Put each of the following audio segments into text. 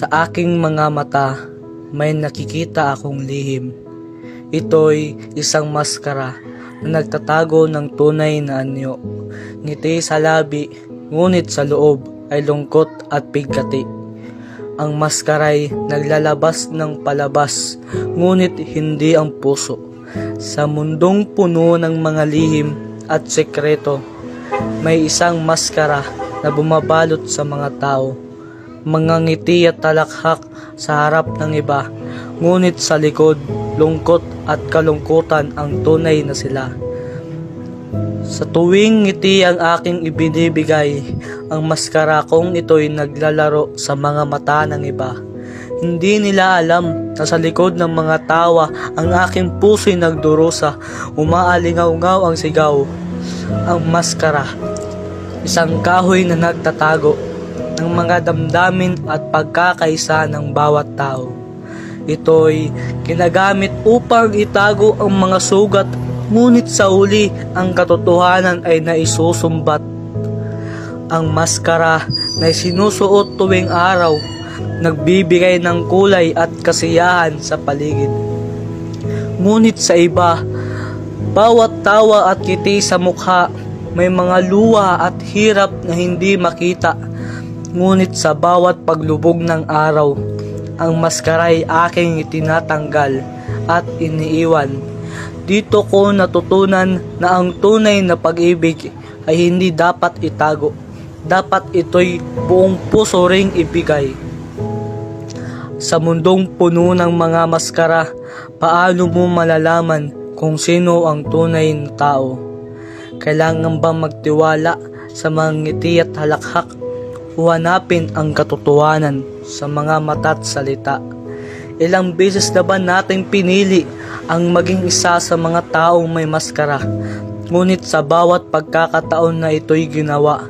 Sa aking mga mata, may nakikita akong lihim. Ito'y isang maskara na nagtatago ng tunay na anyo. Ngiti sa labi, ngunit sa loob ay lungkot at bigkati. Ang maskara'y naglalabas ng palabas, ngunit hindi ang puso. Sa mundong puno ng mga lihim at sekreto, may isang maskara na bumabalot sa mga tao. Mga ngiti at talakhak sa harap ng iba, ngunit sa likod, lungkot at kalungkutan ang tunay na sila. Sa tuwing ngiti ang aking ibinibigay, ang maskara kong ito'y naglalaro sa mga mata ng iba. Hindi nila alam na sa likod ng mga tawa ang aking puso'y nagdurusa, umaalingaw-ngaw ang sigaw. Ang maskara, isang kahoy na nagtatago ng mga damdamin at pagkakaisa ng bawat tao. Ito'y ginagamit upang itago ang mga sugat, ngunit sa huli ang katotohanan ay naisusumbat. Ang maskara na sinusuot tuwing araw, nagbibigay ng kulay at kasiyahan sa paligid. Ngunit sa iba, bawat tawa at ngiti sa mukha, may mga luha at hirap na hindi makita. Ngunit sa bawat paglubog ng araw, ang maskara'y aking itinatanggal at iniiwan. Dito ko natutunan na ang tunay na pag-ibig ay hindi dapat itago. Dapat ito'y buong puso ring ibigay. Sa mundong puno ng mga maskara, paano mo malalaman kung sino ang tunay na tao? Kailangan ba magtiwala sa mga ngiti at halakhak o hanapin ang katotohanan sa mga mata at salita? Ilang beses na ba nating pinili ang maging isa sa mga taong may maskara? Ngunit sa bawat pagkakataon na ito'y ginawa,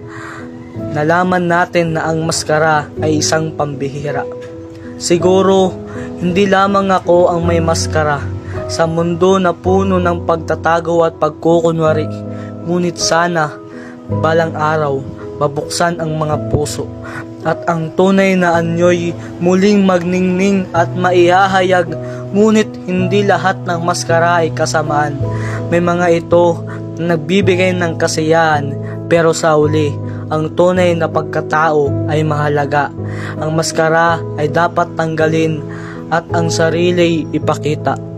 nalaman natin na ang maskara ay isang pambihira. Siguro, hindi lamang ako ang may maskara sa mundo na puno ng pagtatago at pagkukunwari. Ngunit sana, balang araw, mabuksan ang mga puso at ang tunay na anyo'y muling magningning at maihahayag. Ngunit hindi lahat ng maskara ay kasamaan. May mga ito na nagbibigay ng kasiyahan, pero sa huli, ang tunay na pagkatao ay mahalaga. Ang maskara ay dapat tanggalin at ang sarili ipakita.